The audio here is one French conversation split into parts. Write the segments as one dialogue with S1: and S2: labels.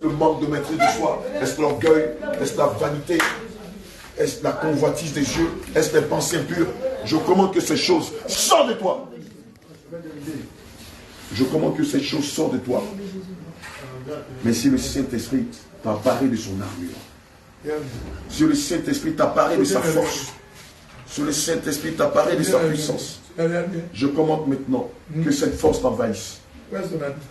S1: Le manque de maîtrise de soi? Est-ce l'orgueil? Est-ce la vanité? Est-ce la convoitise des yeux? Est-ce les pensées impures? Je commande que ces choses sortent de toi. Je commande que ces choses sortent de toi. Mais si le Saint-Esprit t'a paré de son armure, si le Saint-Esprit t'a paré de sa force, si le Saint-Esprit t'a paré de sa puissance, je commande maintenant que cette force t'envahisse.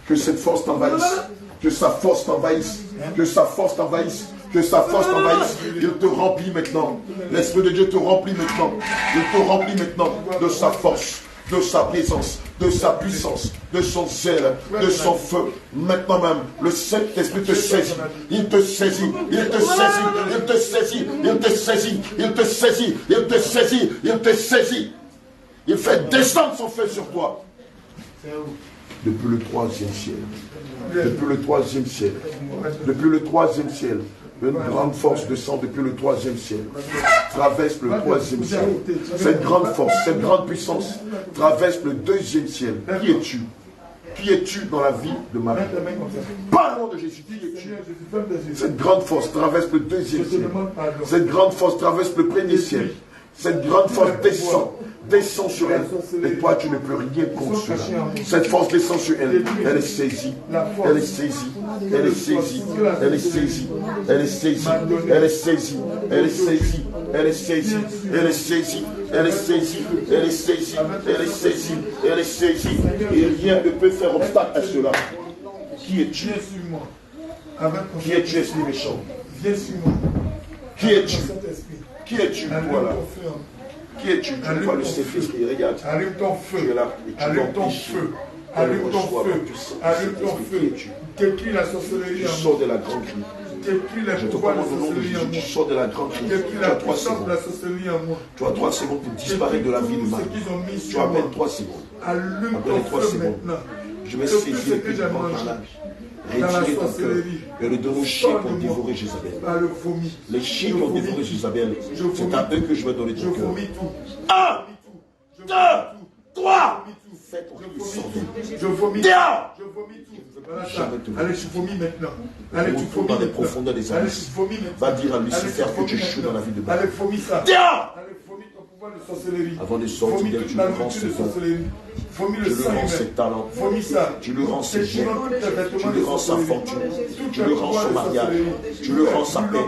S1: Que cette force t'envahisse. Que sa force t'envahisse. Que sa force t'envahisse. Que sa force t'envahisse. Il te remplit maintenant. L'Esprit de Dieu te remplit maintenant. Il te remplit maintenant de sa force, de sa présence, de sa puissance, de son zèle, de son feu. Maintenant même, le Saint-Esprit te saisit. Il te saisit. Il te saisit. Il te saisit. Il te saisit. Il te saisit. Il te saisit. Il te saisit. Il fait descendre son feu sur toi. Depuis le troisième ciel. Depuis le troisième ciel. Depuis le troisième ciel. Une grande force descend depuis le troisième ciel. Traverse le troisième ciel. Cette grande force, cette grande puissance traverse le deuxième ciel. Qui es-tu? Qui es-tu dans la vie de Marie? Par le nom de Jésus, qui es-tu? Cette grande force traverse le deuxième ciel. Cette grande force traverse le premier ciel. Cette grande force descend sur elle. Et toi, tu ne peux rien contre cela. Cette force descend sur elle. Elle est saisie. Elle est saisie. Elle est saisie. Elle est saisie. Elle est saisie. Elle est saisie. Elle est saisie. Elle est saisie. Elle est saisie. Elle est saisie. Elle est saisie. Elle est saisie. Elle est saisie. Et rien ne peut faire obstacle à cela. Qui es-tu? Qui es-tu, esprit méchant? Qui es-tu? Qui es-tu, toi là? Qui es-tu? Tu vois le Saint-Esprit, regarde.
S2: Allume ton feu. Allume ton feu. Allume ton feu. Allume ton feu. Détruis la sorcellerie.
S1: Tu sors de la grande crie.
S2: Détruis la pouvoir de la sorcellerie en moi.
S1: Tu sors de la grande crie.
S2: Détruis la puissance de la sorcellerie en moi.
S1: Tu as 3 secondes pour disparaître de la vie de Marie. Tu as à peine 3 secondes.
S2: Allume ton feu maintenant.
S1: Je vais saisir le plus grand malade. Retirer ton cœur et le donner aux chiens pour dévorer Jézabel. Les chiens qui ont dévoré Jézabel, c'est à eux que je vais donner ton cœur. 1, 2, 3. Fais ton cœur.
S2: Je vomis.
S1: Dehors.
S2: Je vomis tout. Allez, tu vomis maintenant. Allez, tu vomis
S1: dans les profondeurs des abysses. Va dire à Lucifer que tu échoues dans la vie de Marie.
S2: Allez, vomis ça.
S1: Dehors.
S2: Allez, vomis ton pouvoir de sorcellerie.
S1: Avant de sortir d'elle, tu lui rends ses dons. Tu lui rends ses talents. Tu lui rends ses biens. Tu lui rends sa fortune. Tu lui rends son mariage. Tu lui rends sa paix.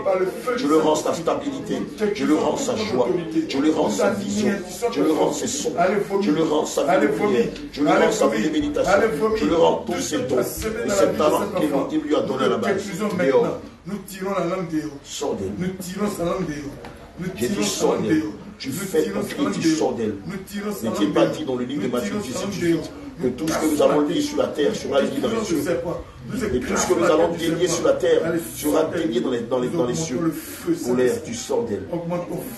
S1: Tu lui rends sa stabilité. Tu lui rends sa joie. Tu lui rends sa vision. Tu lui rends ses sons. Tu lui rends sa vie de prière. Tu lui rends sa vie de méditation. Tu lui rends tous ses dons et ses talents qu'il lui a donné à la base.
S2: Nous tirons la langue dehors.
S1: Sors d'elle.
S2: Nous tirons sa langue dehors.
S1: J'ai dit sors d'elle. Tu fais ton cri, tu sors d'elle. N'est-il pas dit dans le livre de Matthieu 18 que tout ce que nous allons lier sur la terre sera lié dans les cieux. Et tout ce que nous allons délier sur la terre sera délié dans les cieux. Colère, tu sors d'elle.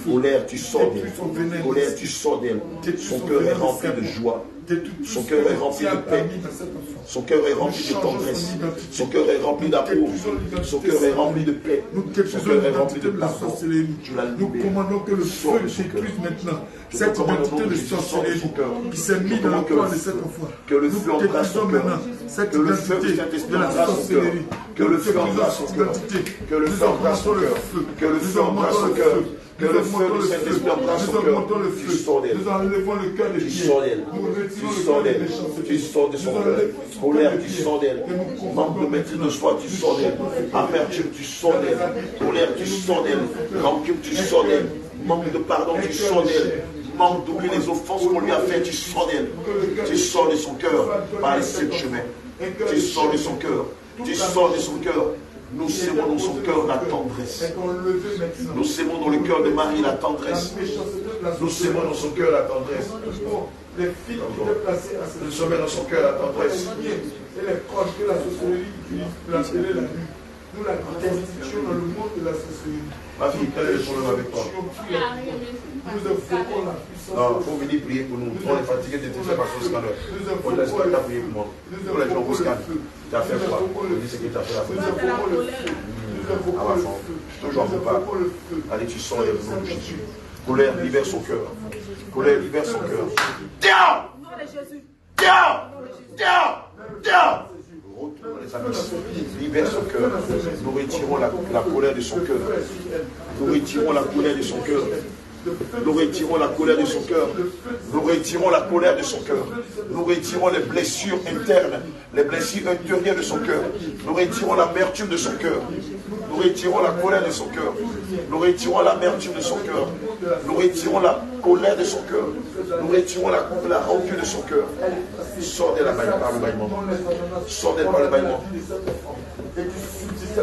S1: Colère, tu sors d'elle. Colère, tu sors d'elle. Son cœur est rempli de joie. Son cœur est rempli de paix. Son cœur est rempli de tendresse. Son cœur est rempli d'amour. Son cœur est rempli de paix. Son cœur est rempli de pardon.
S2: Nous commandons que le feu détruise maintenant cette identité de sorcellerie qui s'est mise dans le corps de cette enfant.
S1: Que le feu embrasse son cœur.
S2: Cette identité de la sorcellerie.
S1: Que le feu embrasse son cœur. Que le feu embrasse son cœur. Que le feu embrasse son cœur. Que le feu du Saint-Esprit embrasse son cœur. Tu sors d'elle.
S2: Nous enlevons le cœur de
S1: tu sors d'elle. Tu sors d'elle. Tu sors de son cœur. Colère, tu sors d'elle. Manque de maîtrise de soi, tu sors d'elle. Amertume, tu sors d'elle. Colère, tu sors d'elle. Rancune, tu sors d'elle. Manque de pardon, tu sors d'elle. Manque d'oublier les offenses qu'on lui a faites, tu sors d'elle. Tu sors de son cœur par les 7 chemins. Tu sors de son cœur. Tu sors de son cœur. Nous sémons dans son cœur la tendresse. Nous sémons dans le cœur de Marie la tendresse. Nous sémons dans son cœur la tendresse. Nous semons dans son cœur la tendresse.
S2: Et les proches que la sorcellerie utilise pour appeler la nuit. Nous la constituons dans le monde de la sorcellerie.
S1: Ma fille, quel est le problème avec toi?
S2: Nous invoquons la puissance.
S1: Non, il faut venir prier pour nous. On est fatigué de tout faire par son scandale. On ne laisse pas ta prier pour moi. Tous les gens vous scannent. Tu as fait quoi? Je dis ce que tu as fait la première fois. À ma femme. Toujours en pas. Allez, tu sors le nom de Jésus. Colère, libère son cœur. Colère, libère son cœur. Dehors! Dehors! Dehors! Dehors! Retourne abysse. Libère son cœur. Nous retirons la colère de son cœur. Nous retirons la colère de son cœur. Nous retirons la colère de son cœur. Nous retirons la colère de son cœur. Nous retirons les blessures internes, les blessures intérieures de son cœur. Nous retirons l'amertume de son cœur. Nous retirons la colère de son cœur. Nous retirons l'amertume de son cœur. Nous retirons la colère de son cœur. Nous retirons la rancune de son cœur. Sors d'elle par le bâillement. Sors d'elle par le bâillement.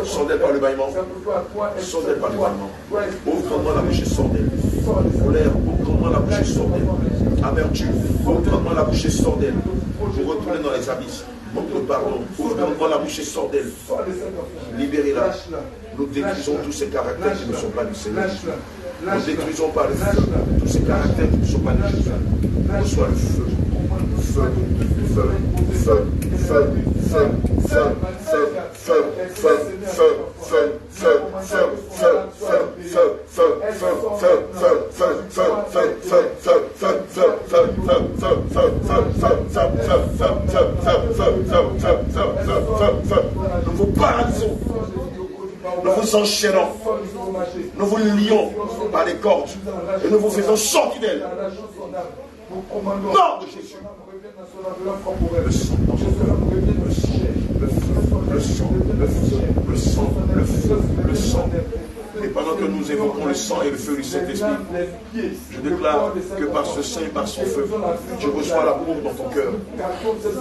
S1: Sors d'elle par le bâillement. Sors d'elle par le bâillement. Ouvre grandement la bouche et sors d'elle. Colère, ouvre grandement la bouche et sors d'elle. Amertume, ouvre grandement la bouche et sors d'elle. Vous retournez dans les abysses. Montre pardon. Ouvre grandement la bouche et sors d'elle. Libérez-la. Nous détruisons tous ces caractères qui ne sont pas du Seigneur. Nous détruisons par le feu tous ces caractères qui ne sont pas de Jésus. Reçois le feu. Feu, feu, feu, feu, feu, feu, feu, feu, feu, feu, feu, feu, feu, feu, feu, nous vous paralysons, nous vous enchaînons, nous vous lions par les cordes et nous vous faisons sortir d'elle. Non de Jésus. Le sang, le sang, le feu, le sang, le feu, le sang. Et pendant que nous évoquons le sang et le feu du Saint-Esprit, je déclare que par ce sang et par son feu, tu reçois l'amour dans ton cœur.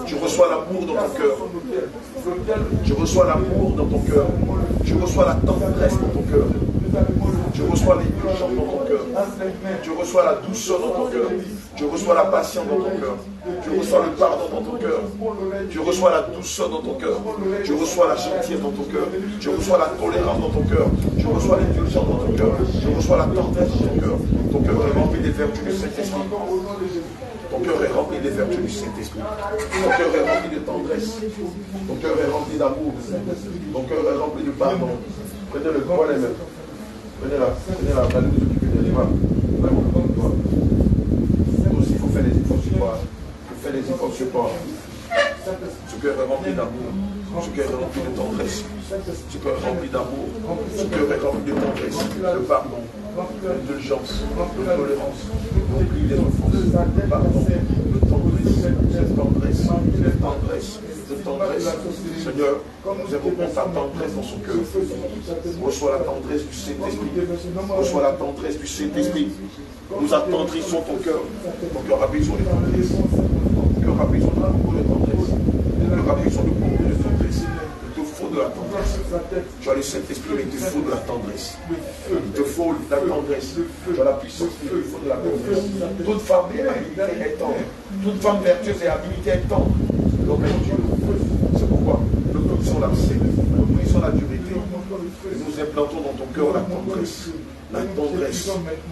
S1: Tu reçois l'amour dans ton cœur. Tu reçois l'amour dans ton cœur. Tu reçois la tendresse dans ton cœur. Tu reçois l'indulgence dans ton cœur. Tu reçois la douceur dans ton cœur. Tu reçois la patience dans ton cœur. Tu reçois le pardon dans ton cœur. Tu reçois la douceur dans ton cœur. Tu reçois la gentillesse dans ton cœur. Tu reçois la tolérance dans ton cœur. Tu reçois l'indulgence dans ton cœur. Tu reçois la tendresse dans ton cœur. Ton cœur est rempli des vertus du Saint-Esprit. Ton cœur est rempli des vertus du Saint-Esprit. Ton cœur est rempli de tendresse. Ton cœur est rempli d'amour. Ton cœur est rempli de pardon. Prenez le poids les mains. Prenez-la, allez vous occuper des femmes. Vraiment, toi. Aussi, il faut faire les efforts sur toi. Il faut faire les efforts sur toi. Ce cœur est rempli d'amour. Ce cœur est rempli de tendresse. Ce cœur est rempli d'amour. Ce cœur est rempli de tendresse, de pardon, d'indulgence, de tolérance, d'oubli des offenses, de pardon, de tendresse, de tendresse. Seigneur, nous évoquons ta tendresse dans son cœur. Reçois la tendresse du Saint-Esprit. Reçois la tendresse du Saint-Esprit. Nous attendrissons ton cœur. Ton cœur a besoin de tendresse. Ton cœur a besoin de beaucoup de tendresse. Ton cœur a besoin de beaucoup de tendresse. Il te faut de la tendresse. Tu as le Saint-Esprit, mais il te faut de la tendresse. Il te faut de la tendresse. Tu as la puissance, mais il te faut de la tendresse. Toute femme habilitée est tendre. Toute femme vertueuse et habilitée est tendre. L'homme est Dieu. C'est pourquoi nous brisons l'abcès, nous brisons la dureté. Et nous implantons dans ton cœur la tendresse. La tendresse,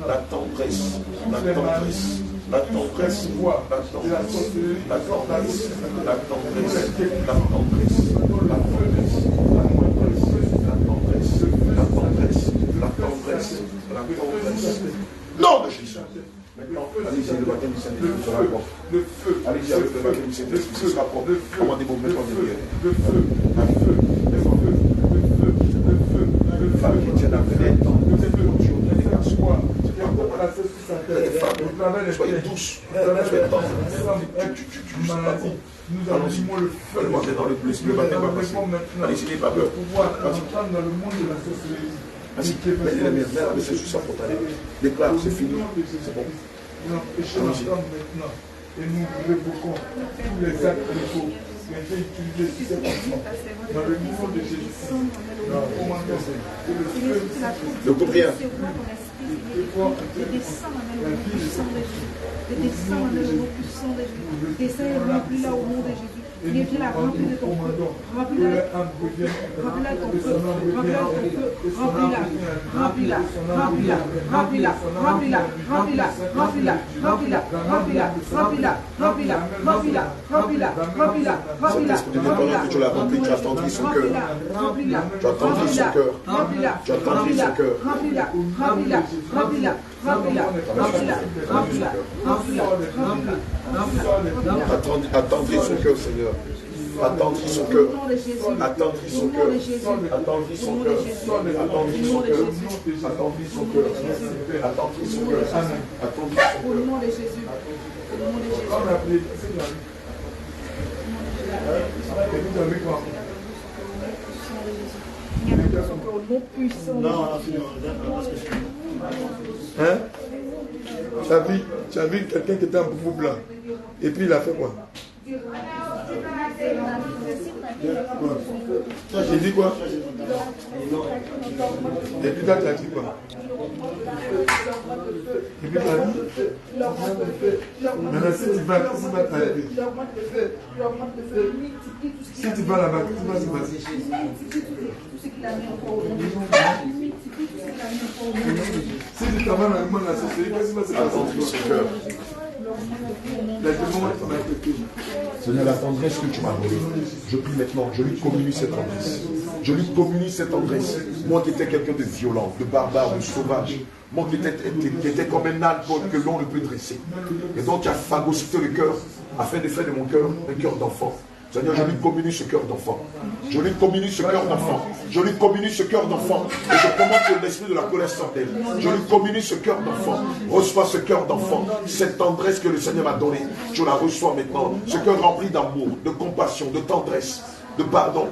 S1: la tendresse, la tendresse, la tendresse, la tendresse, la tendresse, la tendresse, la tendresse, la tendresse, la tendresse, la tendresse, la tendresse. Non de Jésus. Maintenant, allez-y, le baptême du Saint-Esprit sera propre. Allez-y avec le baptême du Saint-Esprit, ce sera propre. Commandez-vous maintenant de prière. Les femmes qui tiennent après les temps, les garçons, les femmes, soyez douces, soyez tendres. Allons-y, allez-y dans le baptême va passer. Allez-y, n'ayez pas peur. Vas-y, mets les mains, mais c'est juste ça pour t'aller. Déclare, c'est fini, c'est bon. Allons-y.
S2: Et nous révoquons tous les actes de faux qui ont été utilisés sur cet enfant. Dans le niveau de Jésus, nous commandons que le feu
S1: ne coupe rien.
S3: Descends dans le nom puissant de Jésus. Descends et remplis-la au nom de Jésus. Et viens la remplir de ton feu. Remplis-la de ton feu. Remplis-la de ton feu. Remplis-la. Remplis-la. Remplis-la. Remplis-la. Remplis-la. Remplis-la. Remplis-la. Remplis-la. Remplis-la. Remplis-la. Remplis-la. Remplis-la. Remplis-la. Remplis-la. Remplis-la.
S1: Pendant que tu l'as rempli, tu as tendri son cœur.
S3: Remplis-la.
S1: Tu as tendri son cœur.
S3: Remplis-la.
S1: Tu as tendri son cœur.
S3: Remplis-la. Remplis-la. Remplis-la. Remplis-la. Remplis-la. Remplis-la. Remplis-la. Remplis-la.
S1: Attendez son cœur, Seigneur. Attendris son cœur. Attendris son cœur. Attendris son cœur. Attendris son cœur. Attendris son cœur. Attendris son cœur. Attendris son cœur.
S3: Au nom de Jésus. Au nom de Jésus. Au nom puissant.
S2: Hein? Tu as vu quelqu'un qui était en boubou blanc. Et puis il a fait quoi? J'ai dit quoi? Et puis là tu as dit quoi? Et puis tu as dit? Maintenant si tu vas t'arrêter. Si tu vas là-bas, qu'est-ce qui va se passer? Si tu t'amènes à la société, qu'est-ce qui va se passer?
S1: Attendris son cœur. Seigneur, la tendresse que tu m'as donnée, je prie maintenant, je lui communie cette tendresse. Je lui communie cette tendresse. Moi qui étais quelqu'un de violent, de barbare, de sauvage, moi qui étais comme un âne que l'on ne peut dresser. Et donc tu as phagocyté le cœur afin de faire de mon cœur un cœur d'enfant. Seigneur, je lui communie ce cœur d'enfant. Je lui communie ce cœur d'enfant. Je lui communie ce cœur d'enfant. Et je commande que l'esprit de la colère sorte d'elle. Je lui communie ce cœur d'enfant. Reçois ce cœur d'enfant. Cette tendresse que le Seigneur m'a donnée, je la reçois maintenant. Ce cœur rempli d'amour, de compassion, de tendresse, de pardon.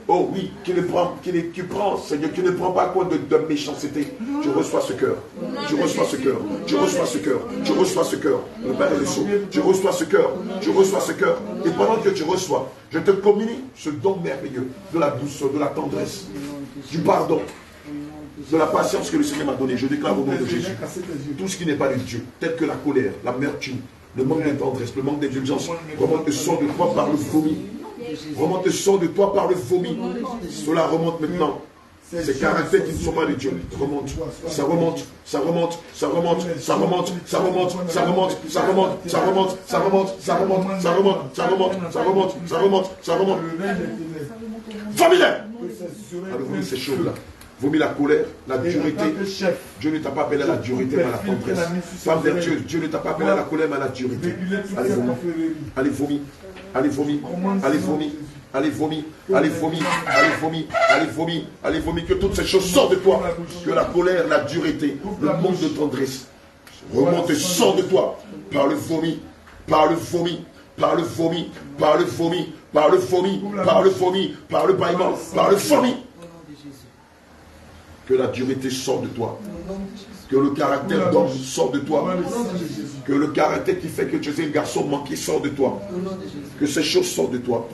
S1: Oh oui, qui prend, Seigneur, qui ne prend pas compte de méchanceté. Je reçois ce cœur. Je reçois ce cœur. Je reçois ce cœur. Je reçois ce cœur. Le Père est le Sceau. Je reçois ce cœur. Je reçois ce cœur. Et pendant que tu reçois, je te communie ce don merveilleux de la douceur, de la tendresse, du pardon, de la patience que le Seigneur m'a donné. Je déclare au nom de Jésus tout ce qui n'est pas de Dieu, tel que la colère, l'amertume, le manque de tendresse, le manque d'indulgence, remonte le sang de toi par le vomi. Remonte le sang de toi par le vomi. Cela remonte maintenant. Ces caractères qui ne sont pas de Dieu. Remonte. Ça remonte. Ça remonte. Ça remonte. Ça remonte. Ça remonte. Ça remonte. Ça remonte. Ça remonte. Ça remonte. Ça remonte. Ça remonte. Ça remonte. Ça remonte. Ça remonte. Ça remonte. Vomis-les. Alors, ces choses-là. Vomis la colère, la dureté. Dieu ne t'a pas appelé à la dureté, mais à la tendresse. Femme vertueuse, Dieu ne t'a pas appelé à la colère, mais à la dureté. Allez, vomis. Allez, vomis. Allez, vomis. Allez, vomis. Allez, vomis. Allez, vomis. Allez, vomis. Allez, vomis. Allez, vomis. Que toutes ces choses sortent de toi. Que la colère, la dureté, le manque de tendresse remonte et sort de toi. Par le vomi. Par le vomi. Par le vomi. Par le vomi. Par le vomi. Par le vomi. Par le bâillement. Par le vomi. Que la dureté sorte de toi. Que le caractère d'homme sorte de toi. Que le caractère qui fait que tu es un garçon manqué sorte de toi. Que ces choses sortent de toi.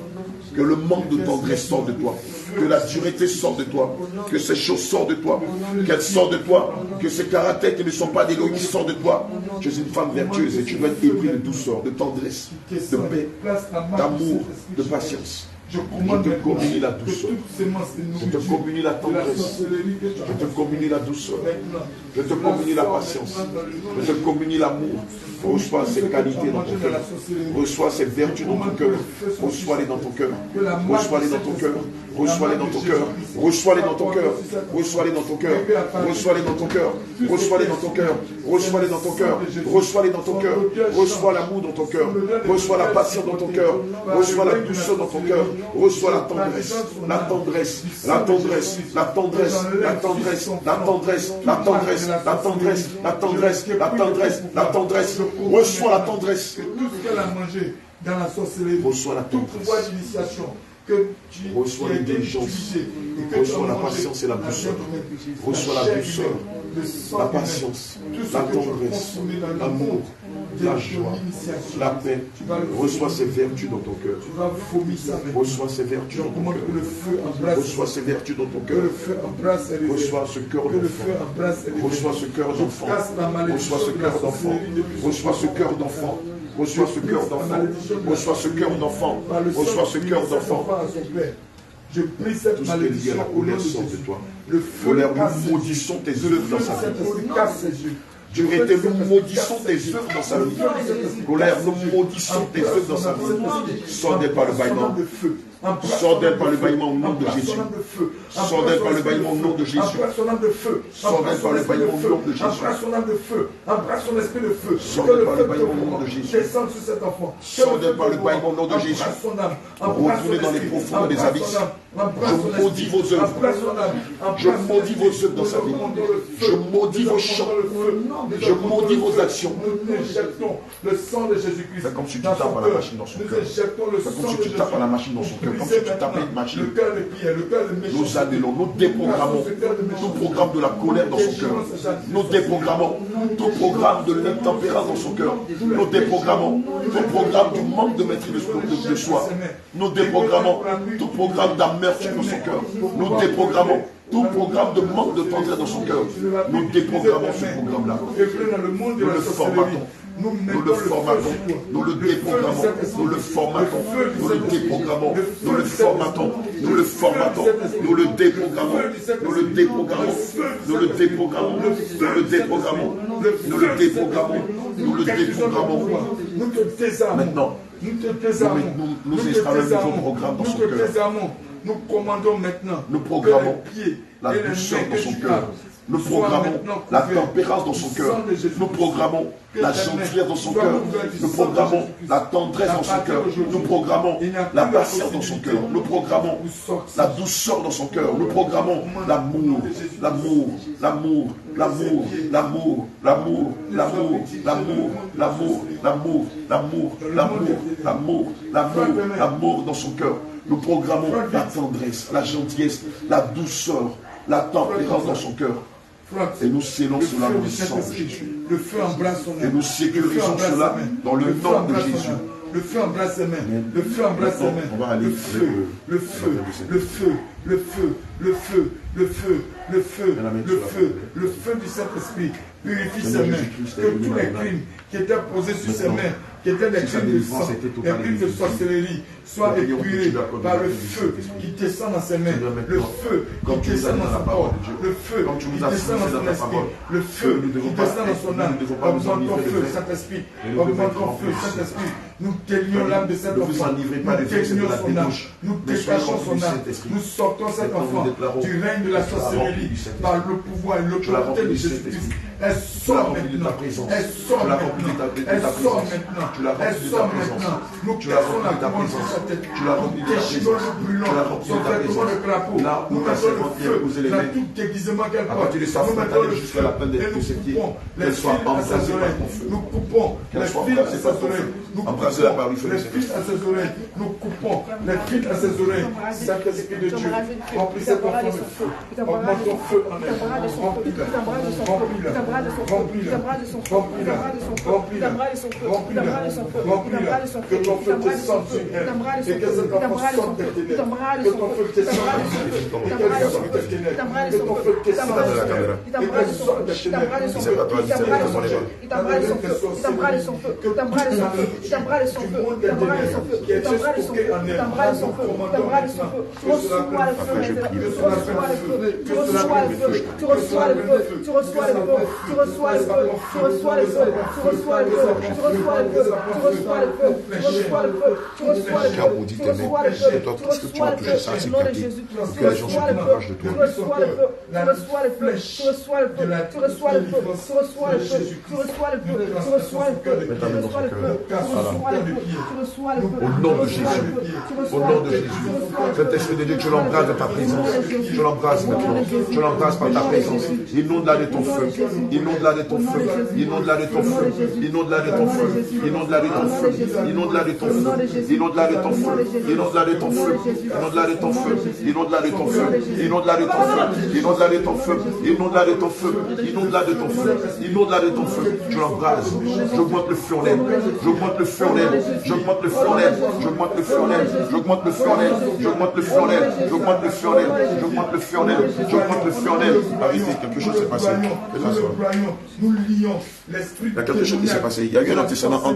S1: Que le manque de tendresse sorte de toi. Que la dureté sorte de toi. Que ces choses sortent de toi. Qu'elles sortent de toi. Que ces caractères qui ne sont pas d'héroïne sortent de toi. Tu es une femme vertueuse et tu dois être épris de douceur, de tendresse, de paix, d'amour, de patience. Je te communie la douceur. Je te communie la tendresse. Je te communie la douceur. Je te communie la patience. Je te communie l'amour. Reçois ces qualités dans ton cœur. Reçois ces vertus dans ton cœur. Reçois-les dans ton cœur. Reçois-les dans ton cœur. Reçois-les dans ton cœur. Reçois-les dans ton cœur. Reçois-les dans ton cœur. Reçois-les dans ton cœur. Reçois-les dans ton cœur. Reçois-les dans ton cœur. Reçois-les dans ton cœur. Reçois l'amour dans ton cœur. Reçois la patience dans ton cœur. Reçois la douceur dans ton cœur. Reçois la tendresse. La tendresse. La tendresse. La tendresse. La tendresse. La tendresse. La tendresse. La tendresse. La tendresse. La tendresse. La tendresse. Reçois la tendresse.
S2: Que tout ce qu'elle a mangé dans la sorcellerie,
S1: reçois la tendresse.
S2: tout pouvoir d'initiation, que tu
S1: reçois l'intelligence, reçois la patience et la douceur, reçois la douceur, la patience, la tendresse, l'amour, la joie, la paix. Reçois ces vertus dans ton cœur. Reçois ces vertus dans ton cœur. Reçois ces vertus dans ton cœur. Reçois ce cœur d'enfant. Reçois ce cœur d'enfant. Reçois ce cœur d'enfant. Reçois ce cœur d'enfant. Reçois ce cœur d'enfant. Reçois ce cœur d'enfant. Reçois ce cœur d'enfant.
S2: Je prie cette malédiction
S1: à la colère sort de toi.
S2: Le feu
S1: colère, nous maudissons tes œuvres dans sa vie. Dureté, nous maudissons tes œuvres dans sa vie. Colère, nous maudissons tes œuvres dans sa vie. Sors d'elle par le bâillement. Sors d'elle par le bâillement au nom de Jésus. Sors d'elle par le bâillement au nom de Jésus.
S2: Embrasse son âme de feu.
S1: Sors d'elle par le bâillement au nom de Jésus.
S2: Embrasse son âme de feu. Embrasse son esprit de feu.
S1: Sors d'elle par le bâillement au nom de Jésus.
S2: Descende sur cet enfant.
S1: Sors d'elle par le bâillement au nom de Jésus.
S2: Embrasse son âme.
S1: Retournez dans les profondeurs des abysses. Je maudis vos œuvres. Je maudis vos œuvres dans sa vie. Je maudis vos chants. Je maudis vos actions.
S2: Nous injectons le sang de Jésus-Christ.
S1: C'est comme si tu tapes à la machine dans son cœur. C'est comme si tu tapes à la machine dans son cœur. Comme si tu tapais une machine.
S2: Le cœur de pierre, le cœur de méchant.
S1: Nous annulons, nous déprogrammons tout programme de la colère dans son cœur. Nous déprogrammons tout programme de l'intempérance dans son cœur. Nous déprogrammons tout programme du manque de maîtrise de soi. Nous déprogrammons tout programme d'amertume dans son cœur. Nous déprogrammons tout programme de manque de tendresse dans son cœur. Nous déprogrammons ce programme-là. Nous le formatons. Nous le formatons, nous le déprogrammons, nous le formatons, nous le déprogrammons, nous le formatons, nous le formatons, nous le déprogrammons, nous le déprogrammons, nous le déprogrammons, nous le déprogrammons, nous le déprogrammons, nous le déprogrammons.
S2: Nous te désarmons.
S1: Maintenant, nous installons un nouveau programme dans son cœur.
S2: Nous commandons maintenant.
S1: Nous programmons la douceur dans son cœur. Nous programmons la tempérance dans son cœur. Nous programmons la gentillesse dans son cœur. Nous programmons la tendresse dans son cœur. Nous programmons la patience dans son cœur. Nous programmons la douceur dans son cœur. Nous programmons l'amour, l'amour, l'amour, l'amour, l'amour, l'amour, l'amour, l'amour, l'amour, l'amour, l'amour, l'amour, l'amour, l'amour, l'amour dans son cœur. Nous programmons la tendresse, la gentillesse, la douceur, la tempérance dans son cœur. Et nous scellons cela dans le sang de Jésus.
S2: Le feu embrasse son âme.
S1: Et nous sécurisons cela dans le nom de Jésus.
S2: Le feu embrasse ses mains. Le feu embrasse ses mains.
S1: On va aller
S2: le feu, le feu, le feu, le feu, le feu, le feu, le feu, le feu, le feu du Saint-Esprit purifie ses mains. Que tous les crimes qui étaient posés sur ses mains, qui étaient des crimes de sang, des crimes de sorcellerie, soient épurés par le feu qui descend dans ses mains, le feu qui descend dans son corps, le feu qui descend dans son esprit, le feu qui descend dans son âme. Augmente ton feu, Saint-Esprit, augmente ton feu, Saint-Esprit. Nous délions l'âme de cet enfant, nous délions son âme, nous détachons son âme, nous sortons cet enfant du règne de la sorcellerie par le pouvoir et l'autorité de Jésus-Christ. Elle sort maintenant, elle sort maintenant, elle sort maintenant, elle sort maintenant. Nous cassons la couronne sur sa tête, nous déchirons le brûlant, son vêtement de crapaud, nous mettons le feu dans tout déguisement qu'elle porte, nous mettons le feu et nous coupons les fils à ses oreilles, nous coupons les fils à ses oreilles, nous coupons les fils à ses oreilles, nous coupons les fils à ses oreilles. Saint-Esprit de Dieu, remplis cet enfant de feu, augmente ton feu en elle, remplis-la, que ton feu descende sur elle, et que cet enfant sorte des ténèbres, que ton feu descende et qu'elle sorte des ténèbres, que ton feu descende sur elle, et qu'elle sorte des
S3: tu reçois le feu, tu reçois le feu, tu reçois le feu, tu reçois le feu, tu reçois le feu, tu reçois le feu, tu reçois le feu, tu reçois le feu, tu reçois le feu, tu reçois le feu, tu reçois le feu, au nom de Jésus, tu reçois le feu, tu reçois le feu, tu reçois le feu, tu reçois le feu, tu reçois le feu, tu reçois le feu, tu reçois le feu, tu reçois le feu, tu reçois le feu, tu reçois le feu,
S1: au nom de Jésus, au nom de Jésus, Saint-Esprit de Dieu, tu l'embrasses de ta présence, tu l'embrasses maintenant, tu l'embrasses par ta présence, inonde-la de ton feu, inonde-la de ton feu, inonde-la de ton feu, inonde-la de ton feu, inonde-la de ton feu, inonde-la de ton feu, inonde-la de ton feu, inonde-la de ton feu, inonde-la de ton feu, inonde-la de ton feu, inonde-la de ton feu, inonde-la de ton feu, inonde-la de ton feu, inonde-la de ton feu, inonde-la de ton feu, tu l'embrasses, j'augmente le feu en elle, j'augmente le feu en elle, j'augmente le feu en elle, j'augmente le feu en elle, j'augmente le feu en elle, j'augmente le feu en elle, j'augmente le feu en elle, j'augmente le feu en elle, j'augmente le feu en elle. Arrêtez, quelque chose s'est passé.
S2: Nous lions l'esprit.
S1: Il y a quelque chose qui s'est passé. Il y a eu un antécédent entre elle